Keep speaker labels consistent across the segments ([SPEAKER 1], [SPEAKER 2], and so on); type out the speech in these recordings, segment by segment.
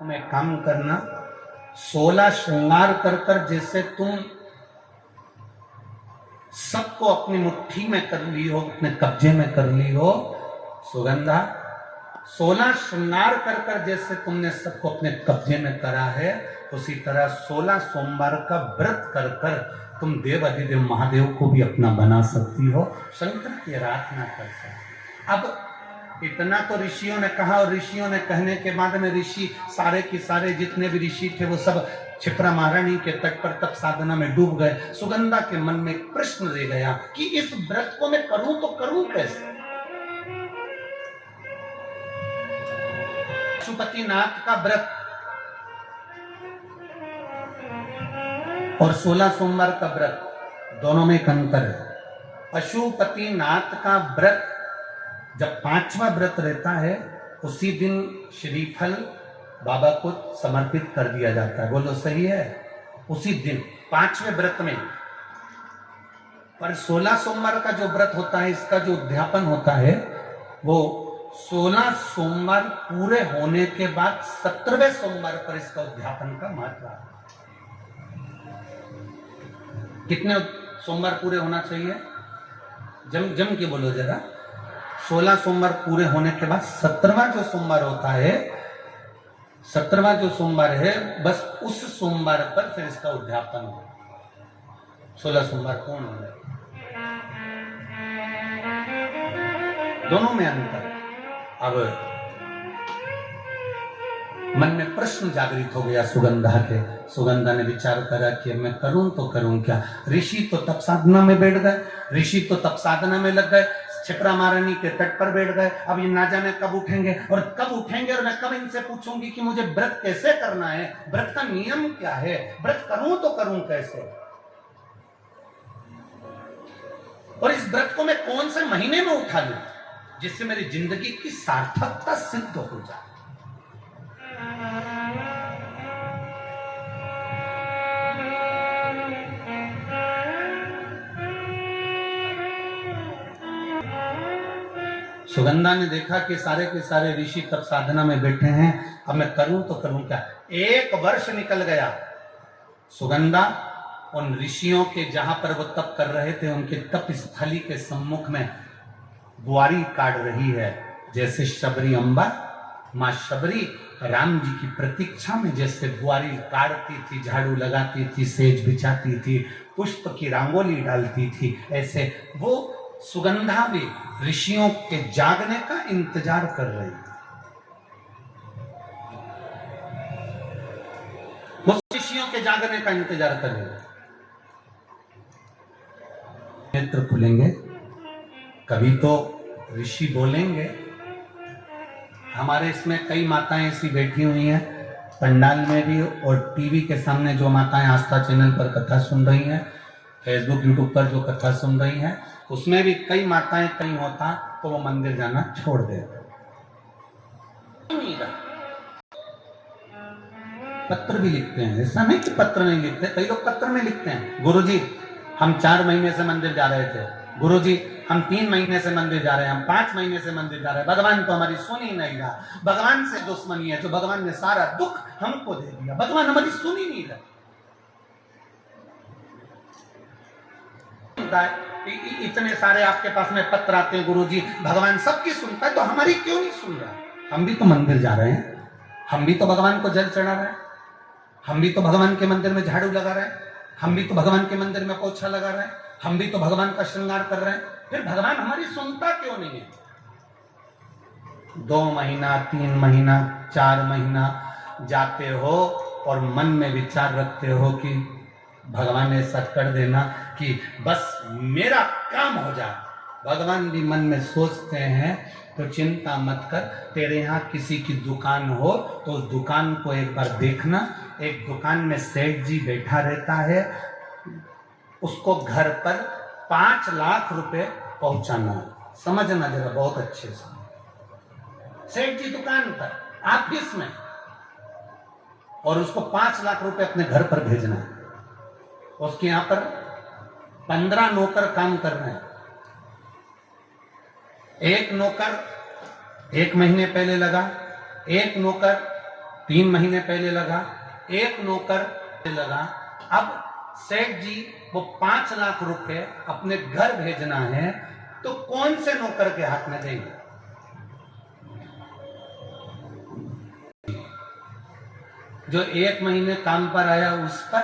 [SPEAKER 1] तुम एक काम करना, 16 श्रृंगार कर कर जैसे तुम सबको अपनी मुट्ठी में कर ली हो, अपने कब्जे में कर ली हो सुगंधा, 16 श्रृंगार कर कर जैसे तुमने सबको अपने कब्जे में करा है, उसी तरह 16 सोमवार का व्रत कर कर तुम देव अधिदेव महादेव को भी अपना बना सकती हो, शंकर की आराधना कर सकती। अब इतना तो ऋषियों ने कहा, और ऋषियों ने कहने के बाद में ऋषि सारे के सारे जितने भी ऋषि थे वो सब क्षिप्रा महारानी के तट पर तप साधना में डूब गए। सुगंधा के मन में एक प्रश्न रह गया कि इस व्रत को मैं करूं तो करूं कैसे। पशुपतिनाथ का व्रत और 16 सोमवार का व्रत दोनों में एक अंतर है। पशुपतिनाथ का व्रत जब 5वां व्रत रहता है उसी दिन श्रीफल बाबा को समर्पित कर दिया जाता है, बोलो सही है, उसी दिन 5वें व्रत में। पर 16 सोमवार का जो व्रत होता है, इसका जो उद्यापन होता है वो 16 सोमवार पूरे होने के बाद 17वें सोमवार पर इसका उद्यापन का महत्व है। कितने सोमवार पूरे होना चाहिए, जम के बोलो जरा। 16 सोमवार पूरे होने के बाद 17वां जो सोमवार होता है, 17वां जो सोमवार है, बस उस सोमवार पर फिर इसका उद्यापन हो। 16 सोमवार पूर्ण हो जाए, दोनों में अंतर। अब मन में प्रश्न जागृत हो गया सुगंधा के। सुगंधा ने विचार करा कि मैं करूं तो करूं क्या। ऋषि तो तप साधना में बैठ गए, ऋषि तो तप साधना में लग गए, क्षिप्रा महारानी के तट पर बैठ गए। अब ये ना जाने कब उठेंगे और कब उठेंगे, और मैं कब इनसे पूछूंगी कि मुझे व्रत कैसे करना है, व्रत का नियम क्या है, व्रत करूं तो करूं कैसे, और इस व्रत को मैं कौन से महीने में उठा लूं जिससे मेरी जिंदगी की सार्थकता सिद्ध हो जाए। सुगंधा ने देखा कि सारे के सारे ऋषि तप साधना में बैठे हैं, अब मैं करूं तो करूं क्या। 1 वर्ष निकल गया। सुगंधा उन ऋषियों के जहां पर वो तप कर रहे थे उनके तप स्थली के सम्मुख में बुआरी काट रही है। जैसे शबरी अम्बा, मां शबरी राम जी की प्रतीक्षा में जैसे बुआरी काटती थी, झाड़ू लगाती थी, सेज बिछाती थी, पुष्प की रंगोली डालती थी, ऐसे वो सुगंधा भी ऋषियों के जागने का इंतजार कर रही है। वो ऋषियों के जागने का इंतजार कर रही है। नेत्र खुलेंगे, कभी तो ऋषि बोलेंगे। हमारे इसमें कई माताएं ऐसी बैठी हुई हैं, पंडाल में भी और टीवी के सामने जो माताएं आस्था चैनल पर कथा सुन रही हैं, फेसबुक यूट्यूब पर जो कथा सुन रही हैं, उसमें भी कई माताएं कहीं होता तो वो मंदिर जाना छोड़ देते। पत्र भी लिखते हैं, ऐसा नहीं कि पत्र नहीं लिखते, कई लोग पत्र में लिखते हैं, गुरुजी हम 4 महीने से मंदिर जा रहे थे, गुरुजी हम 3 महीने से मंदिर जा रहे हैं, हम 5 महीने से मंदिर जा रहे हैं, भगवान तो हमारी सुन ही नहीं रहा, भगवान से दुश्मनी है, जो भगवान ने सारा दुख हमको दे दिया, भगवान हमारी सुन ही नहीं रहा। इतने सारे आपके पास में पत्र आते हैं, गुरुजी भगवान सबकी सुनता है तो हमारी क्यों नहीं सुन रहा। हम भी तो मंदिर जा रहे हैं, हम भी तो भगवान को जल चढ़ा रहे हैं, हम भी तो भगवान के मंदिर में झाड़ू लगा रहे हैं, हम भी तो भगवान के मंदिर में पोछा लगा रहे हैं, हम भी तो भगवान का श्रृंगार कर रहे हैं, फिर भगवान हमारी सुनता क्यों नहीं है। 2 महीना 3 महीना 4 महीना जाते हो और मन में विचार रखते हो कि भगवान ऐसा कर देना कि बस मेरा काम हो जाए। भगवान भी मन में सोचते हैं तो चिंता मत कर, तेरे यहाँ किसी की दुकान हो तो उस दुकान को एक बार देखना। एक दुकान में सेठ जी बैठा रहता है, उसको घर पर 5 लाख रुपए पहुंचाना। समझना जरा बहुत अच्छे से। सेठ जी दुकान पर, ऑफिस में, और उसको 5 लाख रुपए अपने घर पर भेजना है। उसके यहां पर 15 नौकर काम कर रहे हैं। एक नौकर 1 महीने पहले लगा, एक नौकर 3 महीने पहले लगा, एक नौकर लगा। अब सेठ जी वो 5 लाख रुपए अपने घर भेजना है, तो कौन से नौकर के हाथ में देंगे? जो 1 महीने काम पर आया उस पर,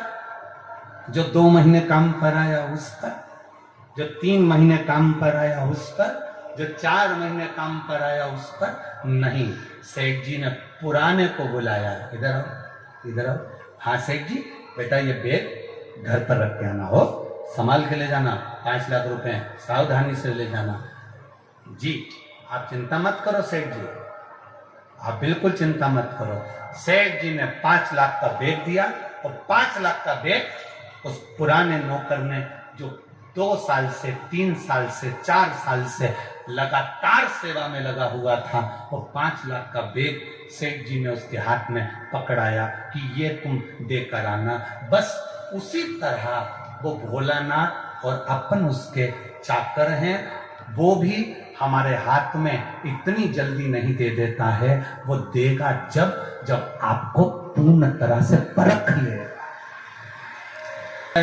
[SPEAKER 1] जो 2 महीने काम पर आया उस पर, जो 3 महीने काम पर आया उस पर, जो 4 महीने काम पर आया उस पर नहीं। सेठ जी ने पुराने को बुलाया, इधर आओ, इधर आओ। हाँ सेठ जी, बेटा ये बैग घर पर रख के आना, हो संभाल के ले जाना, 5 लाख रुपए सावधानी से ले जाना। जी आप चिंता मत करो सेठ जी, आप बिल्कुल चिंता मत करो। सेठ जी ने 5 लाख का बैग दिया, और 5 लाख का बैग उस पुराने नौकर ने, जो 2 साल से 3 साल से 4 साल से लगातार सेवा में लगा हुआ था, वो 5 लाख का बैग सेठ जी ने उसके हाथ में पकड़ाया कि ये तुम देकर आना। बस उसी तरह वो भोलानाथ और अपन उसके चाकर हैं, वो भी हमारे हाथ में इतनी जल्दी नहीं दे देता है, वो देगा जब आपको पूर्ण तरह से परख ले।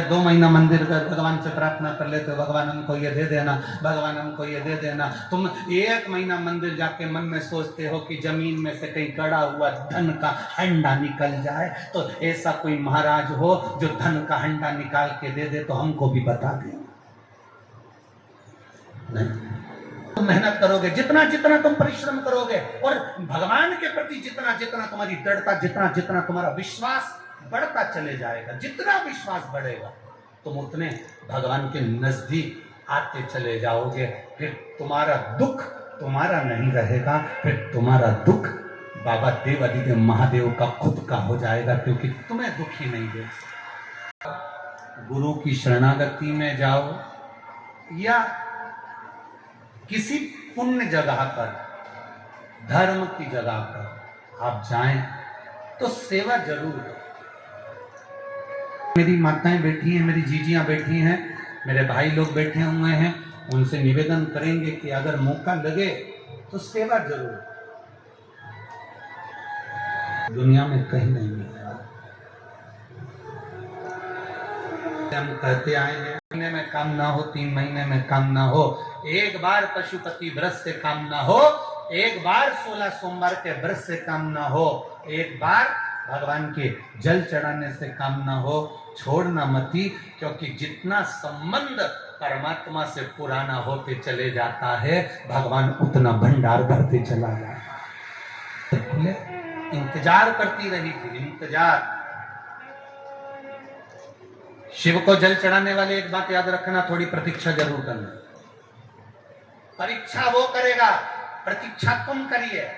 [SPEAKER 1] 2 महीना मंदिर का भगवान से प्रार्थना कर लेते हो, भगवान हमको ये दे देना, भगवान हमको ये दे देना। तुम 1 महीना मंदिर जाके मन में सोचते हो कि जमीन में से कहीं गड़ा हुआ धन का हंडा निकल जाए, तो ऐसा कोई महाराज हो जो धन का हंडा निकाल के दे दे तो हमको भी बता दे। नहीं, तुम मेहनत करोगे, जितना जितना तुम परिश्रम करोगे, और भगवान के प्रति जितना जितना तुम्हारी दृढ़ता, जितना जितना तुम्हारा विश्वास बढ़ता चले जाएगा, जितना विश्वास बढ़ेगा तुम उतने भगवान के नजदीक आते चले जाओगे। फिर तुम्हारा दुख तुम्हारा नहीं रहेगा, फिर तुम्हारा दुख बाबा देवादिदेव महादेव का खुद का हो जाएगा, क्योंकि तुम्हें दुख ही नहीं दे। गुरु की शरणागति में जाओ या किसी पुण्य जगह पर, धर्म की जगह पर आप जाएं तो सेवा जरूर करो। मेरी माताएं बैठी हैं, मेरी जीजियां बैठी हैं, मेरे भाई लोग बैठे हुए हैं, उनसे निवेदन करेंगे कि अगर मौका लगे तो सेवा जरूर। दुनिया में कहीं नहीं मिलेगा। हम कहते आए हैं, महीने में काम ना हो, 3 महीने में काम ना हो, एक बार पशुपति व्रत से काम ना हो, एक बार 16 सोमवार के व्रत से काम ना हो, एक बार भगवान के जल चढ़ाने से काम ना हो, छोड़ना मती, क्योंकि जितना संबंध परमात्मा से पुराना होते चले जाता है, भगवान उतना भंडार भरते चला जाता है। इंतजार करती रही थी, इंतजार। शिव को जल चढ़ाने वाले एक बात याद रखना, थोड़ी प्रतीक्षा जरूर करना। परीक्षा वो करेगा, प्रतीक्षा तुम करिए।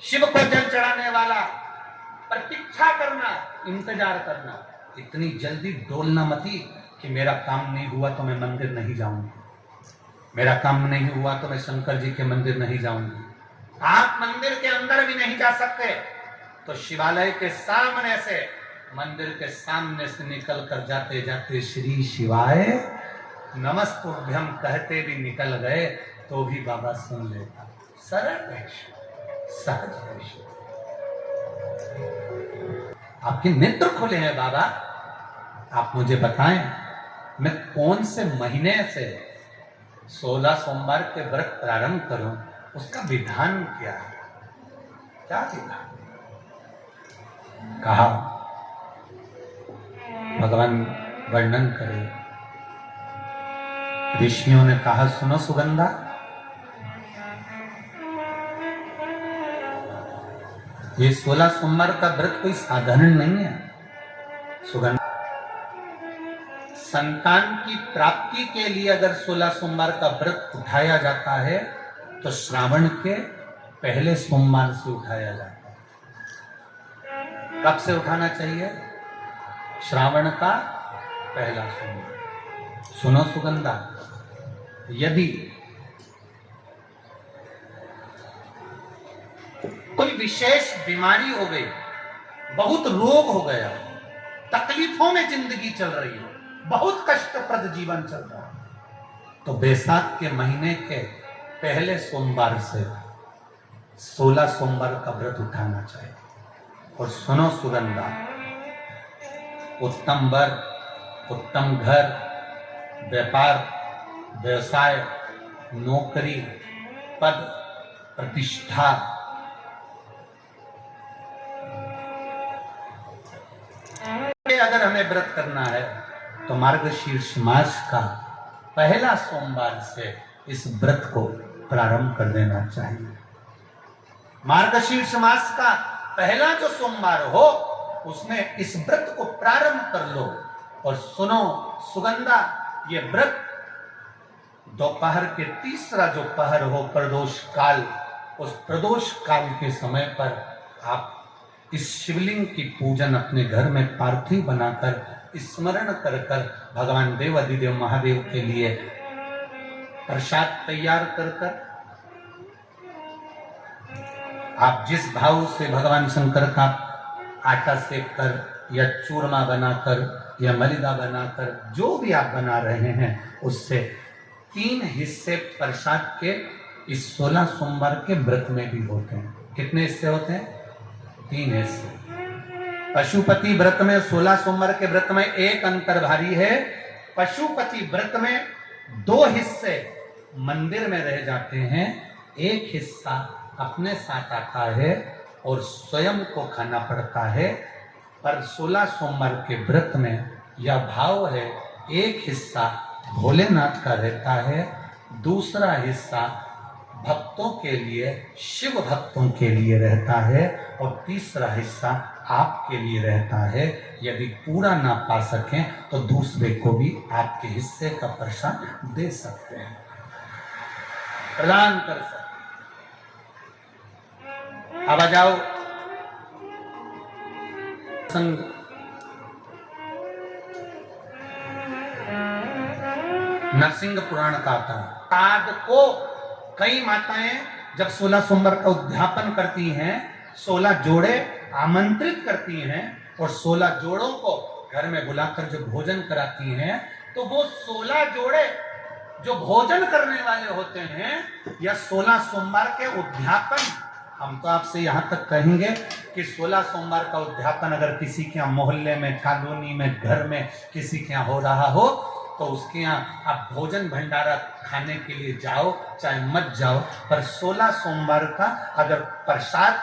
[SPEAKER 1] शिव को जल चढ़ाने वाला प्रतीक्षा करना, इंतजार करना। इतनी जल्दी डोलना मती कि मेरा काम नहीं हुआ तो मैं मंदिर नहीं जाऊंगी, मेरा काम नहीं हुआ तो मैं शंकर जी के मंदिर नहीं जाऊंगी। आप मंदिर के अंदर भी नहीं जा सकते तो शिवालय के सामने से, मंदिर के सामने से निकल कर जाते जाते श्री शिवाय नमस्तुभ्यम कहते भी निकल गए तो भी बाबा सुन लेता। सरल है, सहज है। आपके नेत्र खुले हैं बाबा, आप मुझे बताएं मैं कौन से महीने से 16 सोमवार के व्रत प्रारंभ करूं, उसका विधान क्या है? क्या विधान? कहा भगवान वर्णन करे, ऋषियों ने कहा सुनो सुगंधा, ये 16 सोमवार का व्रत कोई साधारण नहीं है। सुगंधा संतान की प्राप्ति के लिए अगर 16 सोमवार का व्रत उठाया जाता है तो श्रावण के पहले सोमवार से उठाया जाता है। कब से उठाना चाहिए? श्रावण का पहला सोमवार। सुनो सुगंधा, यदि कोई विशेष बीमारी हो गई, बहुत रोग हो गया, तकलीफों में जिंदगी चल रही है, बहुत कष्टप्रद जीवन चल रहा है, तो बैसाख के महीने के पहले सोमवार से 16 सोमवार का व्रत उठाना चाहिए। और सुनो सुगंधा, उत्तम वर, उत्तम घर, व्यापार, व्यवसाय, नौकरी, पद, प्रतिष्ठा, अगर हमें व्रत करना है तो मार्गशीर्ष मास का पहला सोमवार से इस व्रत को प्रारंभ कर देना चाहिए। मार्गशीर्ष मास का पहला जो सोमवार हो उसमें इस व्रत को प्रारंभ कर लो। और सुनो सुगंधा, ये व्रत दोपहर के तीसरा जो पहर हो प्रदोष काल, उस प्रदोष काल के समय पर आप इस शिवलिंग की पूजन अपने घर में पार्थिव बनाकर स्मरण कर कर भगवान देव अधिदेव महादेव के लिए प्रसाद तैयार कर कर, आप जिस भाव से भगवान शंकर का आटा सेक कर या चूरमा बनाकर या मलिदा बनाकर जो भी आप बना रहे हैं, उससे 3 हिस्से प्रसाद के इस 16 सोमवार के व्रत में भी होते हैं। कितने हिस्से होते हैं? 3 हिस्से। पशुपति व्रत में 16 सोमवार के व्रत में एक अंतर भारी है। पशुपति व्रत में 2 हिस्से मंदिर में रह जाते हैं, एक हिस्सा अपने साथ आता है और स्वयं को खाना पड़ता है। पर 16 सोमवार के व्रत में यह भाव है, एक हिस्सा भोलेनाथ का रहता है, दूसरा हिस्सा भक्तों के लिए, शिव भक्तों के लिए रहता है, और तीसरा हिस्सा आपके लिए रहता है। यदि पूरा ना पा सकें तो दूसरे को भी आपके हिस्से का प्रसाद दे सकते हैं, प्रदान कर सकते हैं। अब आ जाओ संग नरसिंह पुराण का आता है। ताद को कई माताएं जब 16 सोमवार का उद्यापन करती हैं, 16 जोड़े आमंत्रित करती हैं और 16 जोड़ों को घर में बुलाकर जो भोजन कराती हैं, तो वो 16 जोड़े जो भोजन करने वाले होते हैं, या 16 सोमवार के उद्यापन, हम तो आपसे यहाँ तक कहेंगे कि 16 सोमवार का उद्यापन अगर किसी के यहाँ मोहल्ले में, कॉलोनी में, घर में किसी के यहाँ हो रहा हो, तो उसके यहाँ आप भोजन भंडारा खाने के लिए जाओ, चाहे मत जाओ, पर 16 सोमवार का अगर प्रसाद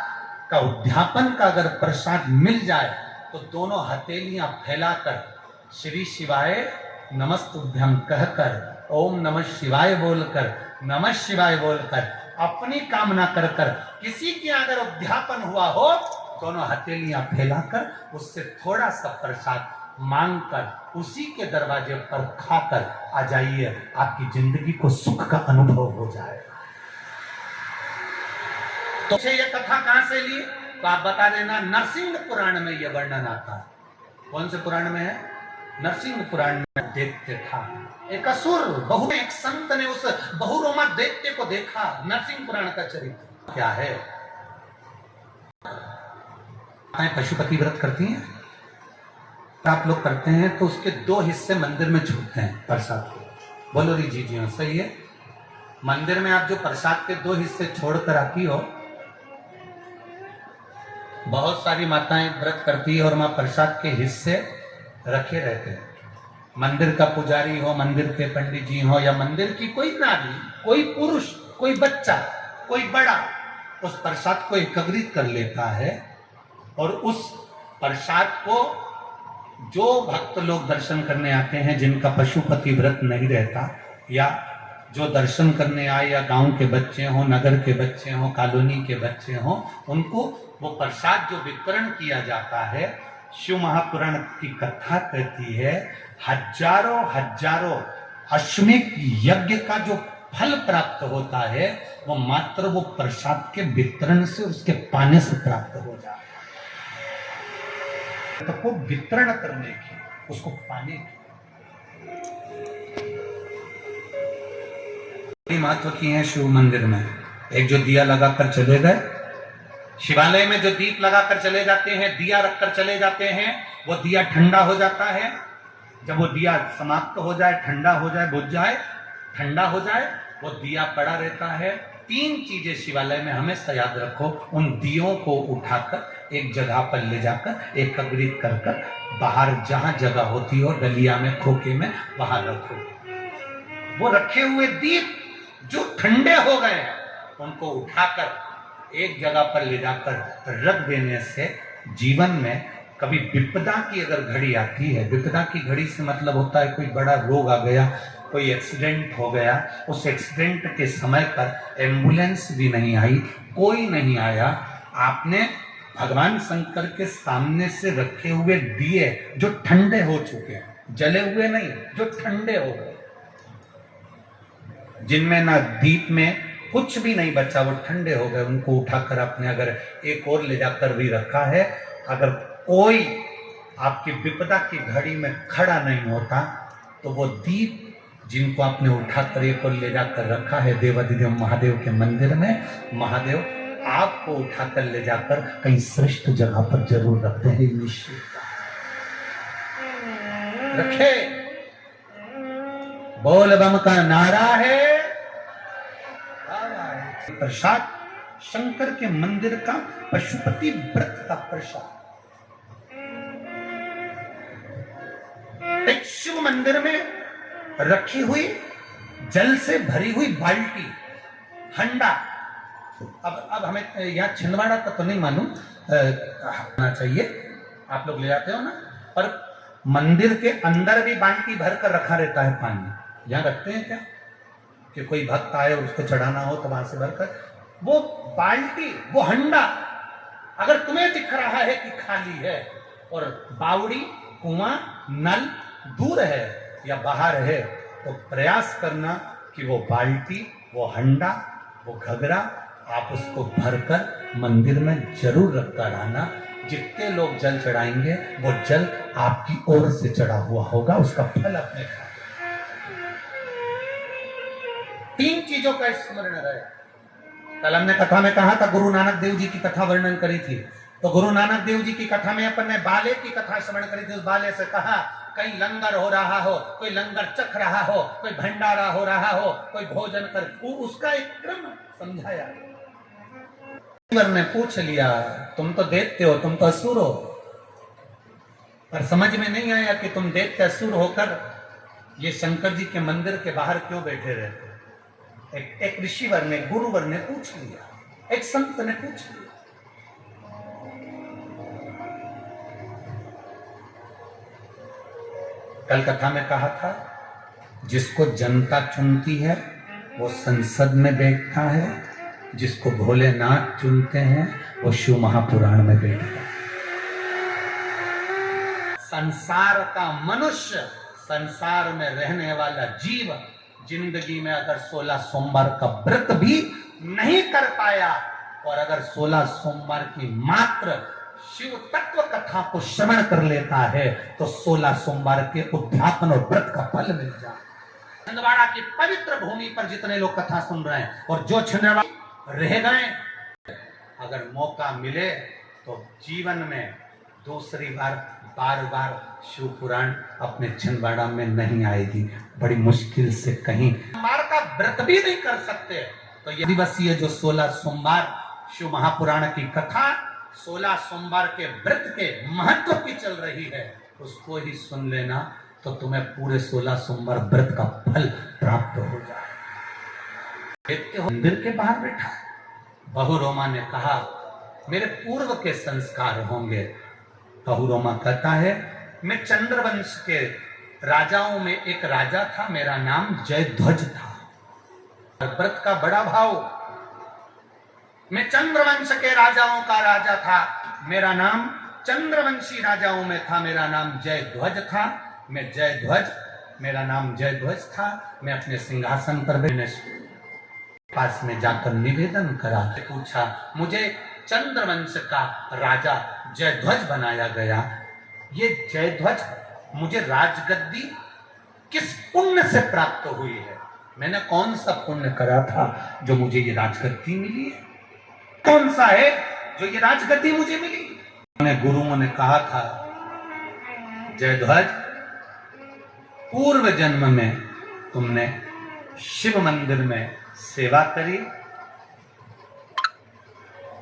[SPEAKER 1] का उद्यापन का अगर प्रसाद मिल जाए तो दोनों हथेलियां फैलाकर श्री शिवाय नमस्तुभ्यं कहकर, ओम नमः शिवाय बोलकर, नमः शिवाय बोलकर अपनी कामना कर कर, किसी के अगर उद्यापन हुआ हो, दोनों हथेलियां फैलाकर उससे थोड़ा सा प्रसाद मांगकर उसी के दरवाजे पर खाकर आ जाइए, आपकी जिंदगी को सुख का अनुभव हो जाएगा। तो ये कथा कहां से ली तो आप बता देना। नरसिंह पुराण में यह वर्णन आता है। कौन से पुराण में है? नरसिंह पुराण में दैत्य था, एक असुर। एक संत ने उस बहुरोमा दैत्य को देखा। नरसिंह पुराण का चरित्र क्या है? पशुपति व्रत करती हैं, आप लोग करते हैं तो उसके 2 हिस्से मंदिर में छूटते हैं प्रसाद के। बोलो री जी हाँ, सही है। मंदिर में आप जो प्रसाद के 2 हिस्से छोड़कर आती हो, बहुत सारी माताएं व्रत करती है और वहां प्रसाद के हिस्से रखे रहते हैं। मंदिर का पुजारी हो, मंदिर के पंडित जी हो, या मंदिर की कोई नारी, कोई पुरुष, कोई बच्चा, कोई बड़ा, उस प्रसाद को एकत्रित कर लेता है और उस प्रसाद को जो भक्त लोग दर्शन करने आते हैं, जिनका पशुपति व्रत नहीं रहता, या जो दर्शन करने आए, या गांव के बच्चे हों, नगर के बच्चे हों, कॉलोनी के बच्चे हों, उनको वो प्रसाद जो वितरण किया जाता है, शिव महापुराण की कथा कहती है, हजारों हजारों अश्वमेध यज्ञ का जो फल प्राप्त होता है, वो मात्र वो प्रसाद के वितरण से, उसके पाने से प्राप्त हो जाता है। तो को वितरण करने की, उसको पाने की महत्व की है शिव मंदिर में। एक जो दिया लगाकर चले गए, शिवालय में जो दीप लगाकर चले जाते हैं, दिया रखकर चले जाते हैं, वो दिया ठंडा हो जाता है। जब वो दिया समाप्त हो जाए, ठंडा हो जाए, बुझ जाए, ठंडा हो जाए, वो दिया पड़ा रहता है तीन चीजें शिवालय में हमेशा याद रखो। उन दियों को उठाकर एक जगह पर ले जाकर एकत्रित कर कर बाहर जहां जगह होती हो, डलिया में, खोखे में, वहां रखो। वो रखे हुए दीप जो ठंडे हो गए हैं उनको उठाकर एक जगह पर ले जाकर रख देने से जीवन में कभी विपदा की अगर घड़ी आती है, विपदा की घड़ी से मतलब होता है कोई बड़ा रोग आ गया, कोई एक्सीडेंट हो गया, उस एक्सीडेंट के समय पर एम्बुलेंस भी नहीं आई, कोई नहीं आया, आपने भगवान शंकर के सामने से रखे हुए दिए जो ठंडे हो चुके हैं, जले हुए नहीं, जो ठंडे हो गए, जिनमें ना दीप में कुछ भी नहीं बचा, वो ठंडे हो गए, उनको उठाकर आपने अगर एक और ले जाकर भी रखा है, अगर कोई आपकी विपदा की घड़ी में खड़ा नहीं होता तो वो दीप जिनको आपने उठाकर एक और ले जाकर रखा है देवाधिदेव महादेव के मंदिर में, महादेव आपको उठाकर ले जाकर कहीं श्रेष्ठ जगह पर जरूर रखते हैं, निश्चित रखे। बोल बम का नारा है। प्रसाद शंकर के मंदिर का पशुपति व्रत का प्रसाद। एक शिव मंदिर में रखी हुई जल से भरी हुई बाल्टी, हंडा। अब हमें यहाँ छिंदवाड़ा का तो नहीं मालूम होना चाहिए, आप लोग ले जाते हो ना, पर मंदिर के अंदर भी बाल्टी भर कर रखा रहता है पानी। यहाँ रखते हैं क्या कि कोई भक्त आए और उसको चढ़ाना हो तो वहां से भरकर वो बाल्टी, वो हंडा अगर तुम्हें दिख रहा है कि खाली है और बावड़ी, कुआं, नल दूर है या बाहर है, तो प्रयास करना कि वो बाल्टी, वो हंडा, वो घगरा आप उसको भरकर मंदिर में जरूर रखकर रहना। जितने लोग जल चढ़ाएंगे वो जल आपकी ओर से चढ़ा हुआ होगा, उसका फल अपने खा। तीन चीजों का स्मरण रहे। कल हमने कथा में कहा था, गुरु नानक देव जी की कथा वर्णन करी थी, तो गुरु नानक देव जी की कथा में अपन ने बाले की कथा स्मरण करी थी। उस बाले से कहा कहीं लंगर हो रहा हो, कोई लंगर चख रहा हो, कोई भंडारा हो रहा हो, कोई भोजन कर, उसका एक क्रम समझाया। ने पूछ लिया, तुम तो दैत्य हो, तुम तो असुर हो, पर समझ में नहीं आया कि तुम दैत्य असुर होकर ये शंकर जी के मंदिर के बाहर क्यों बैठे रहते। एक ऋषिवर ने, गुरुवर ने पूछ लिया, एक संत ने पूछ लिया। कल कथा में कहा था, जिसको जनता चुनती है वो संसद में बैठता है, जिसको भोलेनाथ चुनते हैं वो शिव महापुराण में बैठता है। संसार का मनुष्य, संसार में रहने वाला जीव जिंदगी में अगर 16 सोमवार का व्रत भी नहीं कर पाया और अगर 16 सोमवार की मात्र शिव तत्व कथा को श्रवण कर लेता है तो 16 सोमवार के उद्यापन और व्रत का फल मिल जाए। छिंदवाड़ा की पवित्र भूमि पर जितने लोग कथा सुन रहे हैं और जो छिंदवाड़ा रह गए, अगर मौका मिले तो जीवन में दूसरी बार बार बार शिव पुराण अपने छिंदवाड़ा में नहीं आएगी, बड़ी मुश्किल से कहीं। सोमवार का व्रत भी नहीं कर सकते तो ये दिवसीय जो 16 सोमवार शिव महापुराण की कथा 16 सोमवार के व्रत के महत्व की चल रही है, उसको ही सुन लेना तो तुम्हें पूरे 16 सोमवार व्रत का फल प्राप्त हो जाए। मंदिर के बाहर बैठा बहुरोमा ने कहा, मेरे पूर्व के संस्कार होंगे। बहुरोमा कहता है, मैं चंद्रवंश के राजाओं में एक राजा था, मेरा नाम जयध्वज था। व्रत का बड़ा भाव, मैं चंद्रवंश के राजाओं का राजा था, मेरा नाम चंद्रवंशी राजाओं में था, मेरा नाम जयध्वज था। मैं जयध्वज, मेरा नाम जयध्वज था। मैं अपने सिंहासन पर बैठने पास में जाकर निवेदन करा, पूछा, मुझे चंद्रवंश का राजा जयध्वज बनाया गया, ये जयध्वज मुझे राजगद्दी किस पुण्य से प्राप्त हुई है? मैंने कौन सा पुण्य करा था जो मुझे ये राजगद्दी मिली है? कौन सा है जो ये राजगद्दी मुझे मिली? गुरुओं ने कहा था, जयध्वज, पूर्व जन्म में तुमने शिव मंदिर में सेवा करी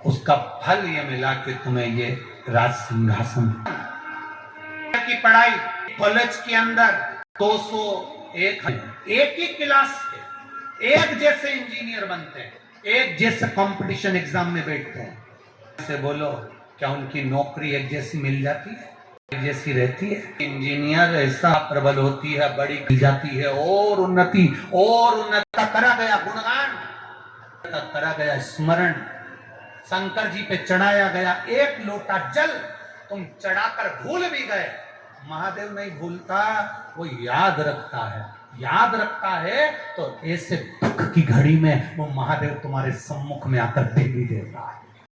[SPEAKER 1] उसका फल ये मिला कि तुम्हें ये राज सिंहासन की पढ़ाई कॉलेज के अंदर 201 एक ही क्लास के एक जैसे इंजीनियर बनते हैं, एक जैसे कंपटीशन एग्जाम में बैठते हैं। से बोलो क्या उनकी नौकरी एक जैसी मिल जाती है, एक जैसी रहती है? इंजीनियर ऐसा प्रबल होती है, बड़ी मिल जाती है, और उन्नति करा गया गुणगान, करा गया स्मरण, शंकर जी पे चढ़ाया गया एक लोटा जल, तुम चढ़ाकर भूल भी गए, महादेव नहीं भूलता, वो याद रखता है। याद रखता है तो ऐसे दुख की घड़ी में वो महादेव तुम्हारे सम्मुख में आकर दे भी देता है।